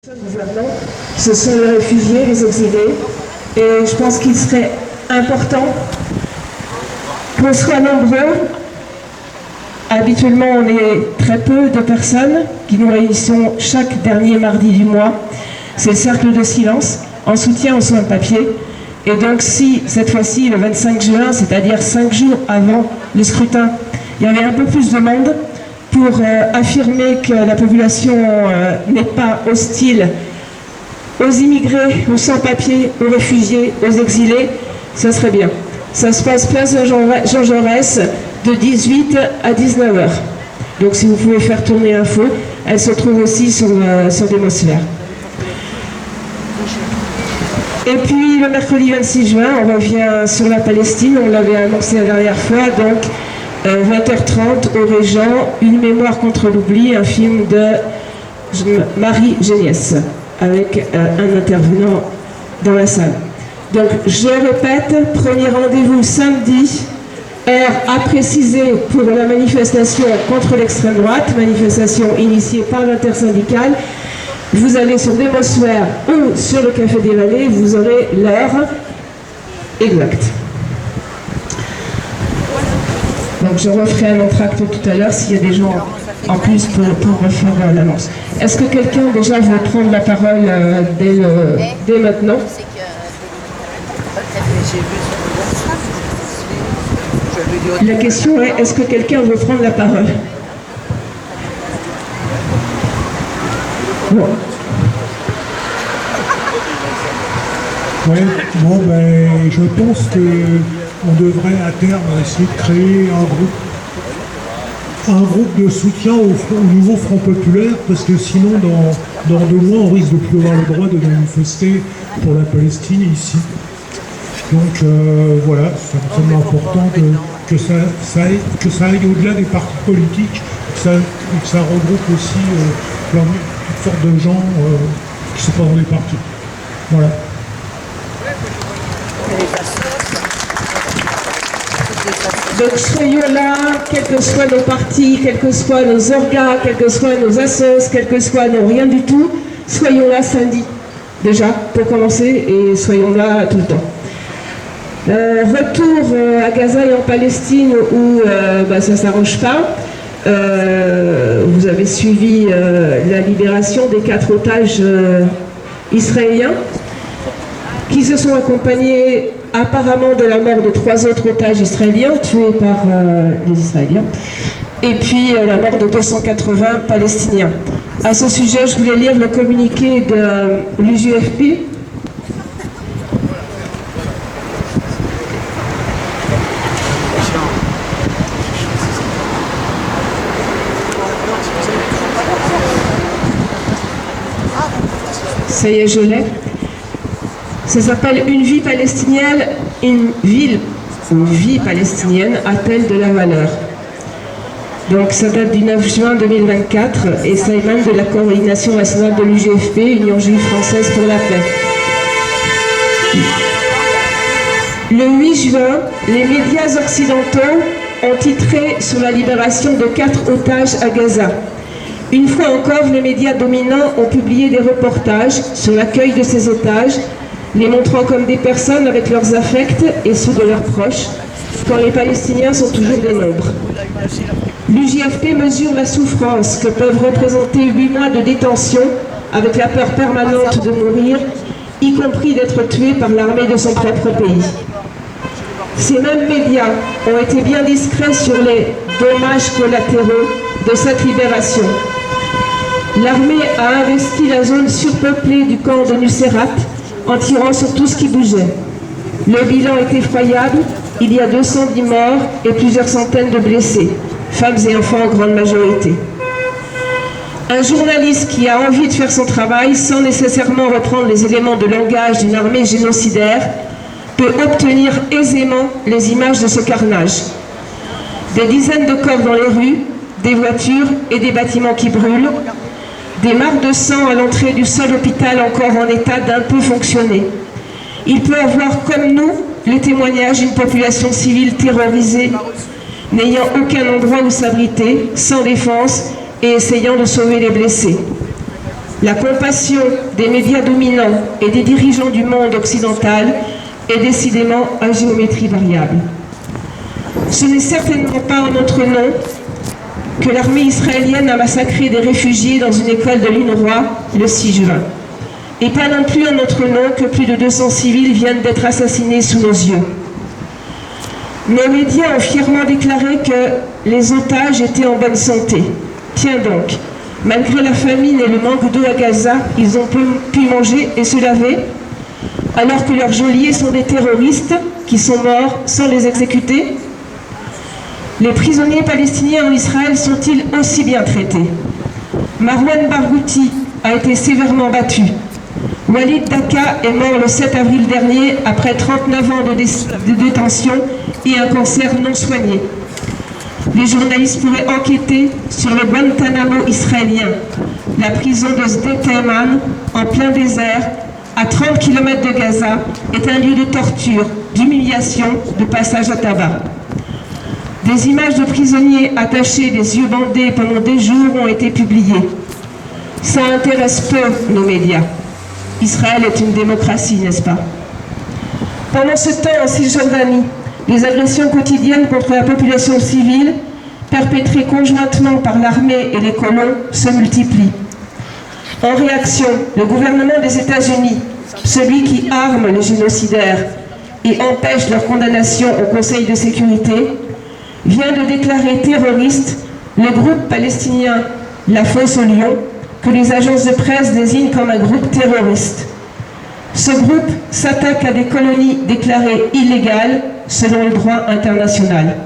Gouvernement, ce sont les réfugiés, les exilés, et je pense qu'il serait important qu'on soit nombreux. Habituellement, on est très peu de personnes qui nous réunissons chaque dernier mardi du mois. C'est le cercle de silence en soutien aux soins de papier. Et donc si cette fois-ci, le 25 juin, c'est-à-dire 5 jours avant le scrutin, il y avait un peu plus de monde, pour affirmer que la population n'est pas hostile aux immigrés, aux sans-papiers, aux réfugiés, aux exilés, ça serait bien. Ça se passe place Jean Jaurès de 18 à 19 h. Donc si vous pouvez faire tourner l'info, elle se trouve aussi sur Démosphère. Et puis le mercredi 26 juin, on revient sur la Palestine, on l'avait annoncé la dernière fois, donc 20h30 au Régent, Une mémoire contre l'oubli, un film de Marie Géniès, avec un intervenant dans la salle. Donc je répète, premier rendez-vous samedi, heure à préciser pour la manifestation contre l'extrême droite, manifestation initiée par l'intersyndicale. Vous allez sur Démosphère ou sur le Café des Vallées, vous aurez l'heure exacte. Donc je referai un entracte tout à l'heure s'il y a des gens en plus pour refaire l'annonce. Est-ce que quelqu'un déjà veut prendre la parole dès maintenant? La question est, est-ce que quelqu'un veut prendre la parole? Bon. Ouais, bon, je pense qu'on devrait à terme essayer de créer un groupe de soutien au nouveau Front Populaire, parce que sinon, dans 2 mois, on risque de plus avoir le droit de manifester pour la Palestine ici. Donc voilà, ça me semble important que ça aille au-delà des partis politiques, que ça regroupe aussi toutes sortes de gens qui ne sont pas dans les partis. Voilà. Donc soyons là, quels que soient nos partis, quels que soient nos organes, quels que soient nos assos, quels que soient nos rien du tout, soyons là samedi, déjà, pour commencer, et soyons là tout le temps. Retour à Gaza et en Palestine où ça ne s'arrange pas. Vous avez suivi la libération des 4 otages israéliens qui se sont accompagnés apparemment de la mort de 3 autres otages israéliens tués par les Israéliens, et puis la mort de 280 Palestiniens. À ce sujet, je voulais lire le communiqué de l'UJFP. Ça y est, je l'ai. Ça s'appelle « Une vie palestinienne, une vie palestinienne a-t-elle de la valeur ?» Donc ça date du 9 juin 2024 et ça émane de la coordination nationale de l'UJFP, Union juive française pour la paix. Le 8 juin, les médias occidentaux ont titré sur la libération de 4 otages à Gaza. Une fois encore, les médias dominants ont publié des reportages sur l'accueil de ces otages, les montrant comme des personnes avec leurs affects et ceux de leurs proches, quand les Palestiniens sont toujours des nombres. L'UJFP mesure la souffrance que peuvent représenter 8 mois de détention avec la peur permanente de mourir, y compris d'être tué par l'armée de son propre pays. Ces mêmes médias ont été bien discrets sur les dommages collatéraux de cette libération. L'armée a investi la zone surpeuplée du camp de Nuseirat en tirant sur tout ce qui bougeait. Le bilan est effroyable, il y a 210 morts et plusieurs centaines de blessés, femmes et enfants en grande majorité. Un journaliste qui a envie de faire son travail sans nécessairement reprendre les éléments de langage d'une armée génocidaire peut obtenir aisément les images de ce carnage. Des dizaines de corps dans les rues, des voitures et des bâtiments qui brûlent, des marques de sang à l'entrée du seul hôpital encore en état d'un peu fonctionner. Il peut avoir comme nous les témoignages d'une population civile terrorisée, n'ayant aucun endroit où s'abriter, sans défense et essayant de sauver les blessés. La compassion des médias dominants et des dirigeants du monde occidental est décidément à géométrie variable. Ce n'est certainement pas en notre nom que l'armée israélienne a massacré des réfugiés dans une école de l'UNRWA le 6 juin. Et pas non plus en notre nom que plus de 200 civils viennent d'être assassinés sous nos yeux. Nos médias ont fièrement déclaré que les otages étaient en bonne santé. Tiens donc, malgré la famine et le manque d'eau à Gaza, ils ont pu manger et se laver, alors que leurs geôliers sont des terroristes qui sont morts sans les exécuter. Les prisonniers palestiniens en Israël sont-ils aussi bien traités? Marwan Barghouti a été sévèrement battu. Walid Daka est mort le 7 avril dernier après 39 ans de détention et un cancer non soigné. Les journalistes pourraient enquêter sur le Guantanamo israélien, la prison de Sde Teiman, en plein désert, à 30 km de Gaza, est un lieu de torture, d'humiliation, de passage à tabac. Des images de prisonniers attachés, les yeux bandés pendant des jours ont été publiées. Ça intéresse peu nos médias. Israël est une démocratie, n'est-ce pas? Pendant ce temps, en Cisjordanie, les agressions quotidiennes contre la population civile, perpétrées conjointement par l'armée et les colons, se multiplient. En réaction, le gouvernement des États-Unis, celui qui arme les génocidaires et empêche leur condamnation au Conseil de sécurité, vient de déclarer terroriste le groupe palestinien La Fosse au Lion, que les agences de presse désignent comme un groupe terroriste. Ce groupe s'attaque à des colonies déclarées illégales selon le droit international.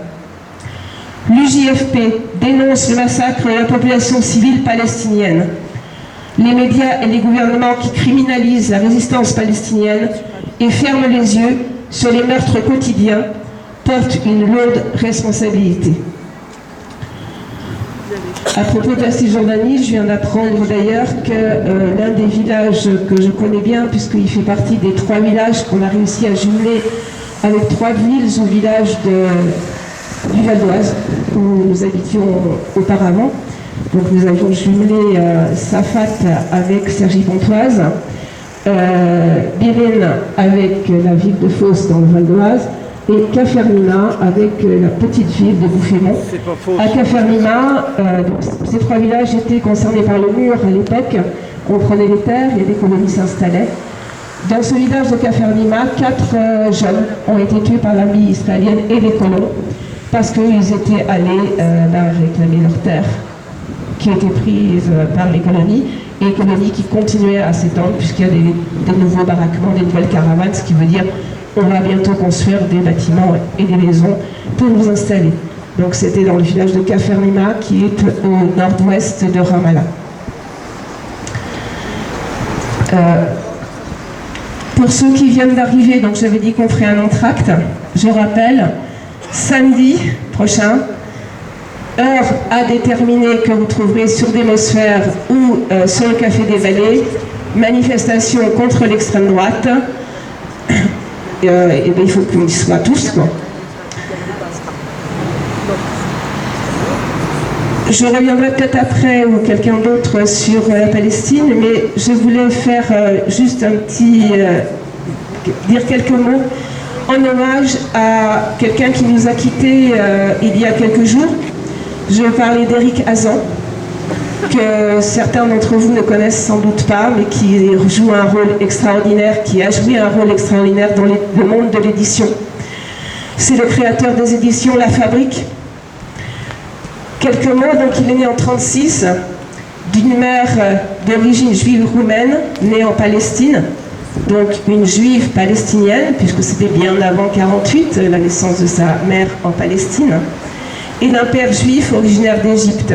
L'UJFP dénonce le massacre de la population civile palestinienne. Les médias et les gouvernements qui criminalisent la résistance palestinienne et ferment les yeux sur les meurtres quotidiens portent une lourde responsabilité. À propos de la Cisjordanie, je viens d'apprendre d'ailleurs que l'un des villages que je connais bien, puisqu'il fait partie des 3 villages qu'on a réussi à jumeler avec 3 villes au village du Val d'Oise, où nous habitions auparavant. Donc nous avions jumelé Safat avec Cergy-Pontoise, Birin avec la ville de Fos dans le Val d'Oise, et Cafermina avec la petite ville de Bouffémont. À Cafermina, ces 3 villages étaient concernés par le mur à l'époque. On prenait les terres et des colonies s'installaient. Dans ce village de Cafermina, 4 jeunes ont été tués par l'armée israélienne et les colons parce qu'ils étaient allés réclamer leurs terres qui étaient prises par les colonies, et les colonies qui continuaient à s'étendre puisqu'il y a des nouveaux baraquements, des nouvelles caravanes, ce qui veut dire on va bientôt construire des bâtiments et des maisons pour nous installer. Donc c'était dans le village de Cafermina qui est au nord-ouest de Ramallah. Pour ceux qui viennent d'arriver, donc j'avais dit qu'on ferait un entracte, je rappelle, samedi prochain, heure à déterminer que vous trouverez sur Démosphère ou sur le Café des Vallées, manifestation contre l'extrême droite. Et il faut qu'on y soit tous, quoi. Je reviendrai peut-être après ou quelqu'un d'autre sur la Palestine, mais je voulais faire juste un petit... dire quelques mots en hommage à quelqu'un qui nous a quittés il y a quelques jours. Je vais parler d'Éric Hazan, que certains d'entre vous ne connaissent sans doute pas, mais qui joue un rôle extraordinaire, qui a joué un rôle extraordinaire dans le monde de l'édition. C'est le créateur des éditions La Fabrique. Quelques mots, donc il est né en 1936, d'une mère d'origine juive roumaine, née en Palestine, donc une juive palestinienne, puisque c'était bien avant 1948, la naissance de sa mère en Palestine, et d'un père juif originaire d'Égypte.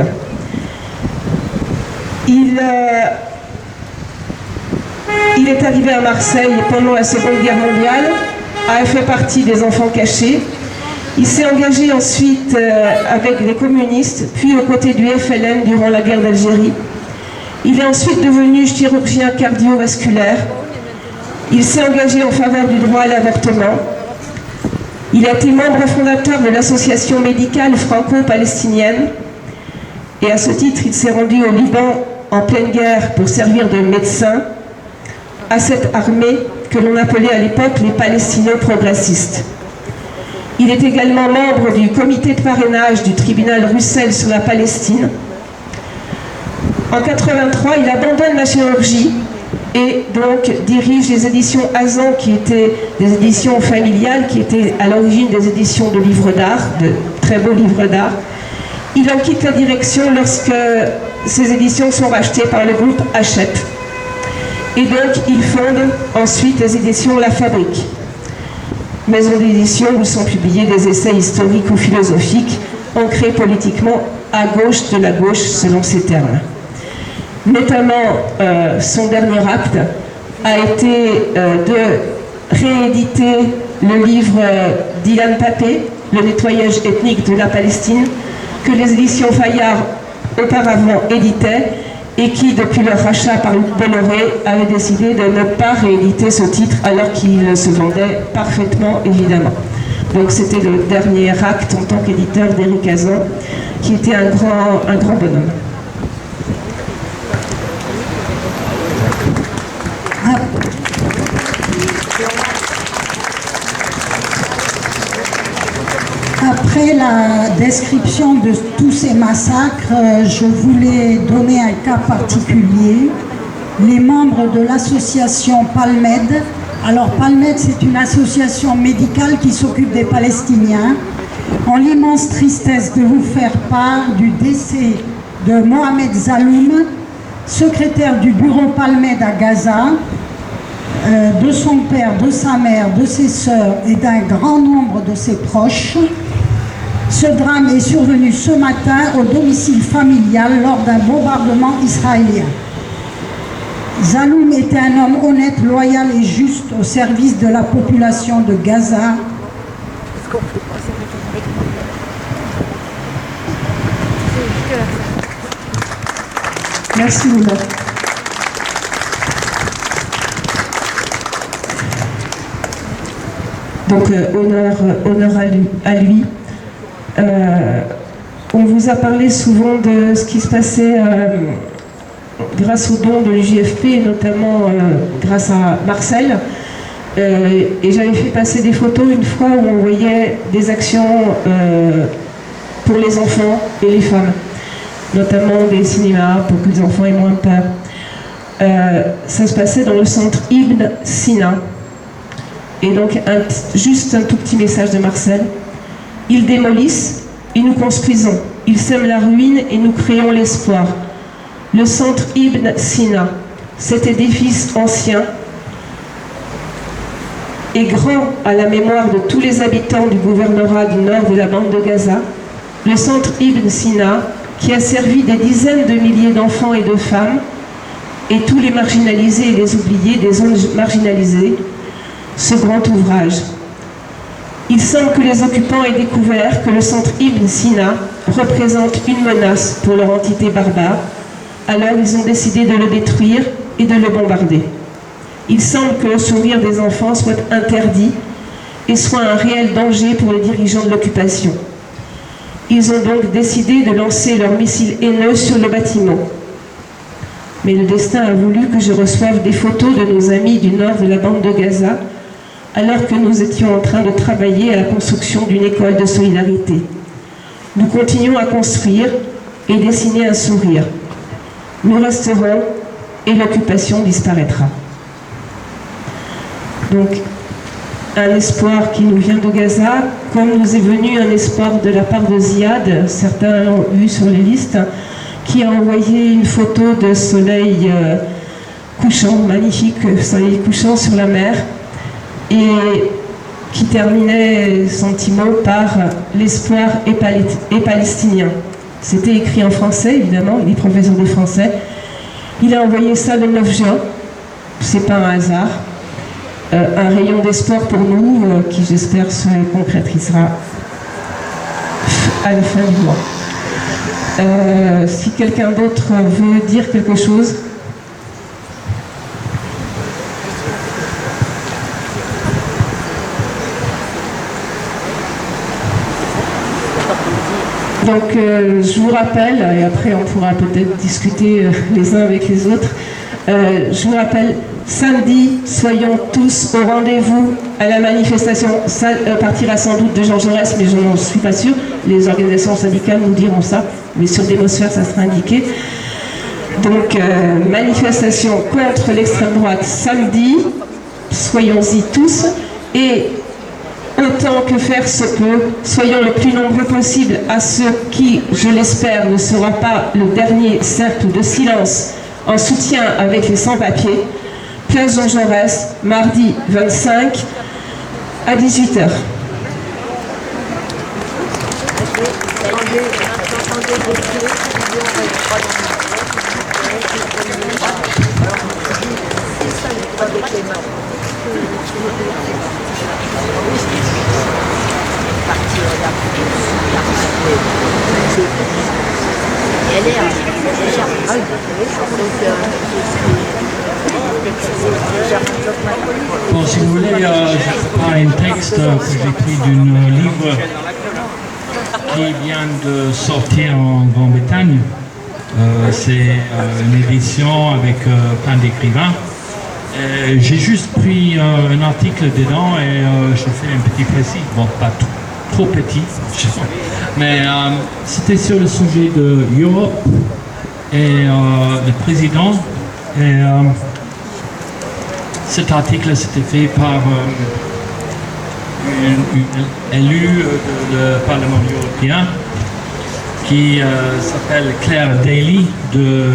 Il est arrivé à Marseille pendant la Seconde Guerre mondiale, a fait partie des enfants cachés. Il s'est engagé ensuite avec les communistes, puis aux côtés du FLN durant la guerre d'Algérie. Il est ensuite devenu chirurgien cardiovasculaire. Il s'est engagé en faveur du droit à l'avortement. Il a été membre fondateur de l'association médicale franco-palestinienne. Et à ce titre, il s'est rendu au Liban en pleine guerre pour servir de médecin à cette armée que l'on appelait à l'époque les palestino-progressistes. Il est également membre du comité de parrainage du tribunal Russell sur la Palestine. En 1983, il abandonne la chirurgie et donc dirige les éditions Azan, qui étaient des éditions familiales, qui étaient à l'origine des éditions de livres d'art, de très beaux livres d'art. Il en quitte la direction lorsque ces éditions sont rachetées par le groupe Hachette. Et donc, il fonde ensuite les éditions La Fabrique, maison d'édition où sont publiés des essais historiques ou philosophiques, ancrés politiquement à gauche de la gauche, selon ses termes. Notamment, son dernier acte a été de rééditer le livre d'Ilan Pappé, Le nettoyage ethnique de la Palestine, que les éditions Fayard auparavant éditaient et qui, depuis leur rachat par Bolloré, avaient décidé de ne pas rééditer ce titre alors qu'il se vendait parfaitement, évidemment. Donc c'était le dernier acte en tant qu'éditeur d'Éric Azan, qui était un grand bonhomme. Après la description de tous ces massacres, je voulais donner un cas particulier. Les membres de l'association Palmed. Alors Palmed, c'est une association médicale qui s'occupe des Palestiniens. Ont l'immense tristesse de vous faire part du décès de Mohamed Zaloum, secrétaire du bureau Palmed à Gaza, de son père, de sa mère, de ses sœurs et d'un grand nombre de ses proches. Ce drame est survenu ce matin au domicile familial lors d'un bombardement israélien. Zaloum était un homme honnête, loyal et juste au service de la population de Gaza. Merci Luna. Donc honneur à lui. On vous a parlé souvent de ce qui se passait grâce aux dons de l'UJFP, et notamment grâce à Marcel. Et j'avais fait passer des photos une fois où on voyait des actions pour les enfants et les femmes, notamment des cinémas pour que les enfants aient moins peur. Ça se passait dans le centre Ibn Sina. Et donc, juste un tout petit message de Marcel. Ils démolissent et nous construisons. Ils sèment la ruine et nous créons l'espoir. Le centre Ibn Sina, cet édifice ancien, est grand à la mémoire de tous les habitants du gouvernorat du nord de la bande de Gaza. Le centre Ibn Sina, qui a servi des dizaines de milliers d'enfants et de femmes, et tous les marginalisés et les oubliés des zones marginalisées, ce grand ouvrage. Il semble que les occupants aient découvert que le centre Ibn Sina représente une menace pour leur entité barbare, alors ils ont décidé de le détruire et de le bombarder. Il semble que le sourire des enfants soit interdit et soit un réel danger pour les dirigeants de l'occupation. Ils ont donc décidé de lancer leurs missiles haineux sur le bâtiment. Mais le destin a voulu que je reçoive des photos de nos amis du nord de la bande de Gaza, alors que nous étions en train de travailler à la construction d'une école de solidarité. Nous continuons à construire et dessiner un sourire. Nous resterons et l'occupation disparaîtra. Donc, un espoir qui nous vient de Gaza, comme nous est venu un espoir de la part de Ziad, certains l'ont vu sur les listes, qui a envoyé une photo de soleil couchant, magnifique soleil couchant sur la mer, et qui terminait son petit mot par « L'espoir est palestinien ». C'était écrit en français, évidemment, il est professeur de français. Il a envoyé ça le 9 juin, c'est pas un hasard. Un rayon d'espoir pour nous, qui j'espère se concrétisera à la fin du mois. Si quelqu'un d'autre veut dire quelque chose. Donc je vous rappelle, et après on pourra peut-être discuter les uns avec les autres, je vous rappelle, samedi, soyons tous au rendez-vous à la manifestation. Ça partira sans doute de Jean Jaurès, mais je n'en suis pas sûre. Les organisations syndicales nous diront ça, mais sur Démosphère, ça sera indiqué. Donc, manifestation contre l'extrême droite samedi, soyons-y tous, et autant que faire se peut, soyons le plus nombreux possible à ceux qui, je l'espère, ne sera pas le dernier cercle de silence en soutien avec les sans-papiers. Place Jean Jaurès, mardi 25 à 18h. Bon, si vous voulez, je prépare un texte que j'ai pris d'un livre qui vient de sortir en Grande-Bretagne. C'est une édition avec plein d'écrivains. J'ai juste pris un article dedans et je fais un petit précis. Bon, pas trop petit, mais c'était sur le sujet de Europe et le président. Et cet article c'était fait par une élue du Parlement européen qui s'appelle Claire Daly de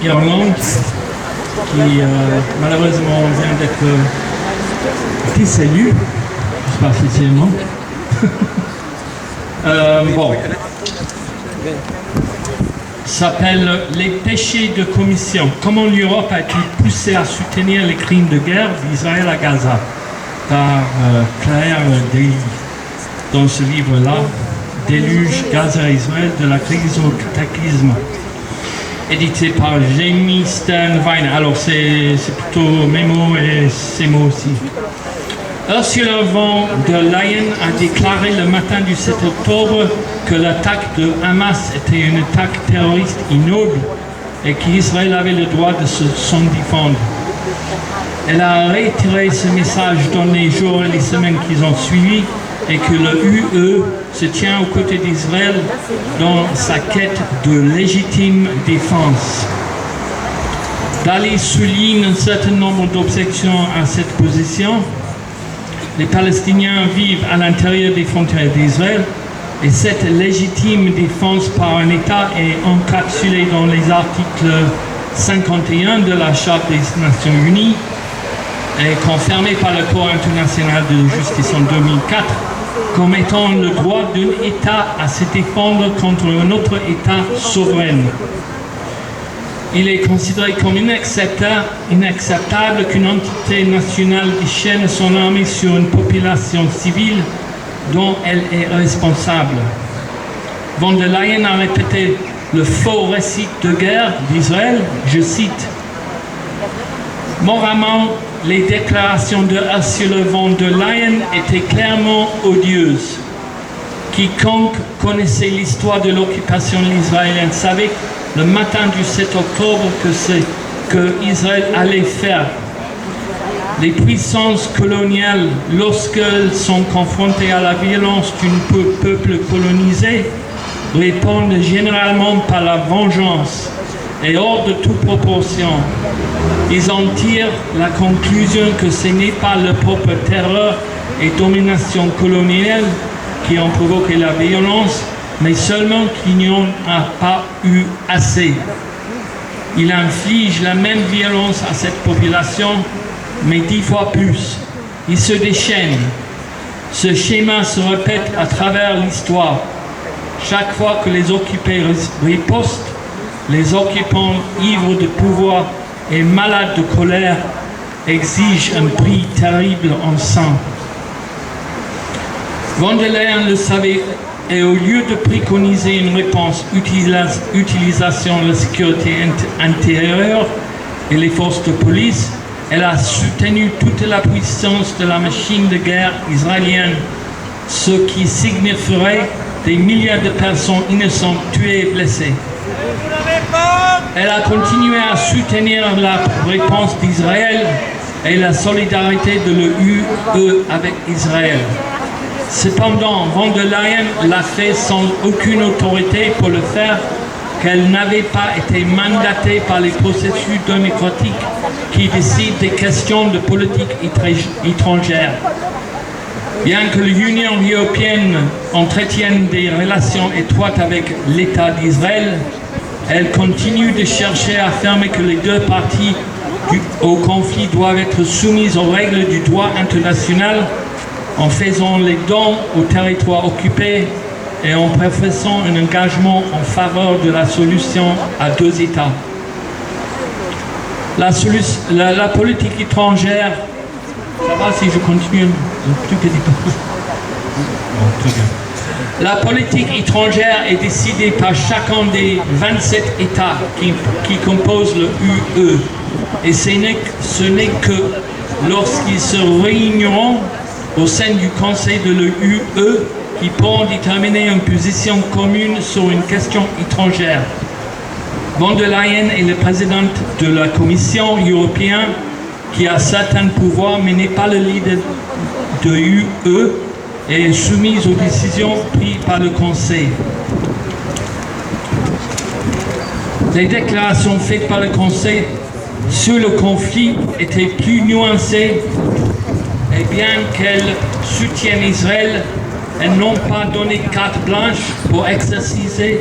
Irlande, qui malheureusement vient d'être désélue, je ne sais pas si c'est le mot. Bon. S'appelle Les péchés de commission. Comment l'Europe a été poussée à soutenir les crimes de guerre d'Israël à Gaza, par Claire Daly. Dans ce livre-là, Déluge, Gaza et Israël, de la crise au cataclysme, édité par Jamie Stern-Weiner. Alors c'est plutôt mes mots et ses mots aussi. Ursula von der Leyen a déclaré le matin du 7 octobre que l'attaque de Hamas était une attaque terroriste ignoble et qu'Israël avait le droit de s'en défendre. Elle a réitéré ce message dans les jours et les semaines qui ont suivi et que le UE se tient aux côtés d'Israël dans sa quête de légitime défense. Daly souligne un certain nombre d'objections à cette position. Les Palestiniens vivent à l'intérieur des frontières d'Israël et cette légitime défense par un État est encapsulée dans les articles 51 de la Charte des Nations Unies et confirmée par la Cour internationale de justice en 2004 comme étant le droit d'un État à se défendre contre un autre État souverain. Il est considéré comme inacceptable qu'une entité nationale déchaîne son armée sur une population civile dont elle est responsable. Von der Leyen a répété le faux récit de guerre d'Israël, je cite, « Moralement, les déclarations de Ursula von der Leyen étaient clairement odieuses. Quiconque connaissait l'histoire de l'occupation israélienne savait le matin du 7 octobre que c'est que Israël allait faire. Les puissances coloniales, lorsqu'elles sont confrontées à la violence d'un peuple colonisé, répondent généralement par la vengeance et hors de toute proportion. Ils en tirent la conclusion que ce n'est pas leur propre terreur et domination coloniale qui ont provoqué la violence, mais seulement qu'il n'y en a pas eu assez. Il inflige la même violence à cette population, mais 10 fois plus. Il se déchaîne. Ce schéma se répète à travers l'histoire. Chaque fois que les occupés ripostent, les occupants ivres de pouvoir et malades de colère exigent un prix terrible en sang. Von der Leyen le savait, et au lieu de préconiser une réponse utilisation de la sécurité intérieure et les forces de police, elle a soutenu toute la puissance de la machine de guerre israélienne, ce qui signifierait des milliers de personnes innocentes tuées et blessées. Elle a continué à soutenir la réponse d'Israël et la solidarité de l'UE avec Israël. Cependant, von der Leyen l'a fait sans aucune autorité pour le faire, qu'elle n'avait pas été mandatée par les processus démocratiques qui décident des questions de politique étrangère. Bien que l'Union européenne entretienne des relations étroites avec l'État d'Israël, elle continue de chercher à affirmer que les deux parties au conflit doivent être soumises aux règles du droit international en faisant les dons aux territoires occupés et en professant un engagement en faveur de la solution à deux États. La politique étrangère, ça va si je continue un tout petit peu. La politique étrangère est décidée par chacun des 27 États qui composent le UE. Et ce n'est que lorsqu'ils se réuniront au sein du Conseil de l'UE qui pourront déterminer une position commune sur une question étrangère. Von der Leyen est la présidente de la Commission européenne qui a certains pouvoirs mais n'est pas le leader de l'UE et est soumise aux décisions prises par le Conseil. Les déclarations faites par le Conseil sur le conflit étaient plus nuancées et bien qu'elles soutiennent Israël, elles n'ont pas donné carte blanche pour exercer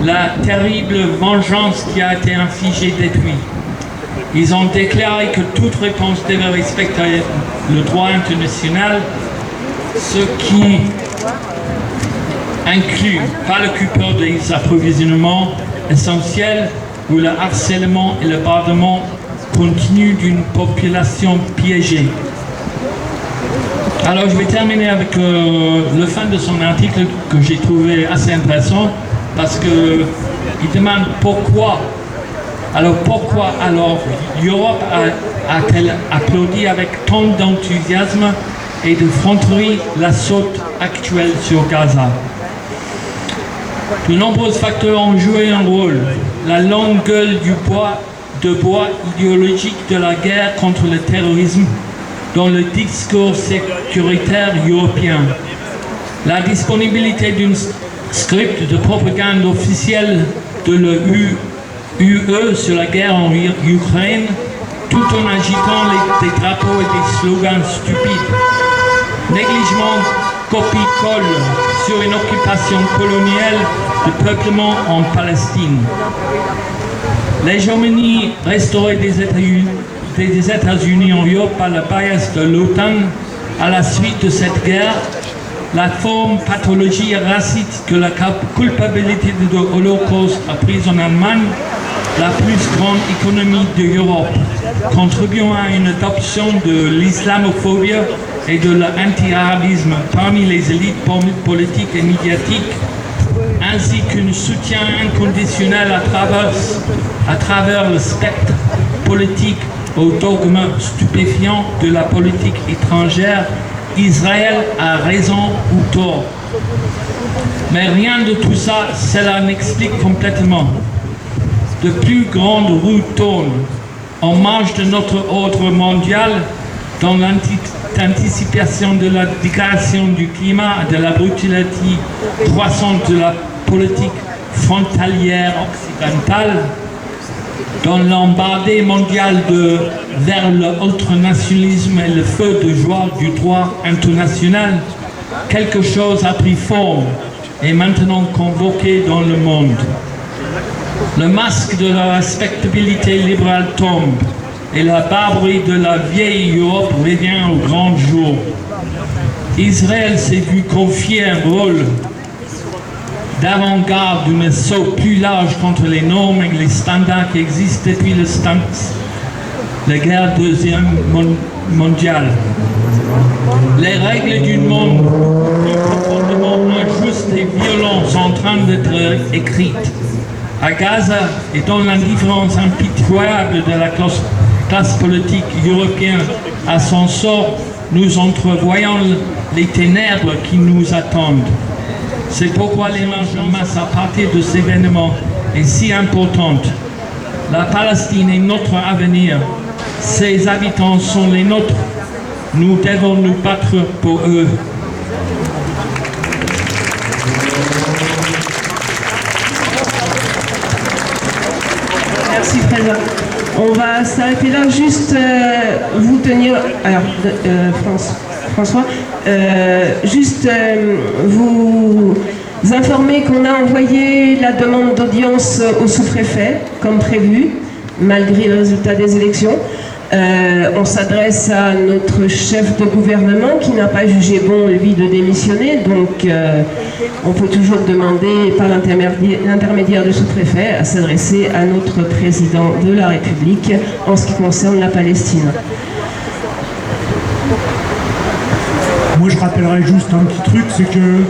la terrible vengeance qui a été infligée depuis. Ils ont déclaré que toute réponse devait respecter le droit international, ce qui inclut pas le coupure des approvisionnements essentiels ou le harcèlement et le bombardement continu d'une population piégée. Alors je vais terminer avec le fin de son article que j'ai trouvé assez intéressant parce qu'il demande pourquoi l'Europe a-t-elle applaudi avec tant d'enthousiasme et de fronterie l'assaut actuel sur Gaza. De nombreux facteurs ont joué un rôle. La longue gueule de bois idéologique de la guerre contre le terrorisme dans le discours sécuritaire européen. La disponibilité d'un script de propagande officielle de l'UE sur la guerre en Ukraine, tout en agitant des drapeaux et des slogans stupides. Négligement copie-colle sur une occupation coloniale de peuplement en Palestine. L'hégémonie restaurée des États-Unis en Europe par la bias de l'OTAN à la suite de cette guerre, la forme pathologie raciste que la culpabilité de l'Holocauste a prise en Allemagne, la plus grande économie d'Europe, contribuant à une adoption de l'islamophobie et de l'anti-arabisme parmi les élites politiques et médiatiques, ainsi qu'un soutien inconditionnel à travers le spectre politique au dogme stupéfiant de la politique étrangère, Israël a raison ou tort. Mais rien de tout ça, cela n'explique complètement. De plus grandes roues tournent en marge de notre ordre mondial dans l'anticipation de la dégradation du climat et de la brutalité croissante de la politique frontalière occidentale, dans l'embardée mondiale vers l'ultranationalisme et le feu de joie du droit international, quelque chose a pris forme et maintenant convoqué dans le monde. Le masque de la respectabilité libérale tombe et la barbarie de la vieille Europe revient au grand jour. Israël s'est vu confier un rôle d'avant-garde d'un assaut plus large contre les normes et les standards qui existent depuis la guerre deuxième mondiale. Les règles du monde plus profondément injustes et violentes sont en train d'être écrites. À Gaza et dans l'indifférence impitoyable de la classe politique européenne à son sort, nous entrevoyons les ténèbres qui nous attendent. C'est pourquoi l'émergence de masse à partir de cet événement est si importante. La Palestine est notre avenir. Ses habitants sont les nôtres. Nous devons nous battre pour eux. Merci, Président. On va s'arrêter là, juste vous tenir... Alors, François, juste vous informer qu'on a envoyé la demande d'audience au sous-préfet, comme prévu, malgré le résultat des élections. On s'adresse à notre chef de gouvernement qui n'a pas jugé bon, lui, de démissionner. Donc, on peut toujours demander, par l'intermédiaire du sous-préfet, à s'adresser à notre président de la République en ce qui concerne la Palestine. Moi, je rappellerai juste un petit truc, c'est que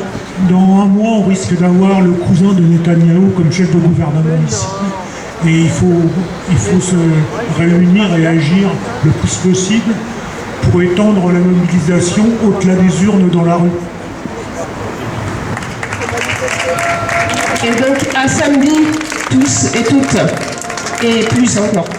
dans un mois, on risque d'avoir le cousin de Netanyahou comme chef de gouvernement ici. Et il faut se réunir et agir le plus possible pour étendre la mobilisation au-delà des urnes dans la rue. Et donc, à samedi, tous et toutes, et plus encore.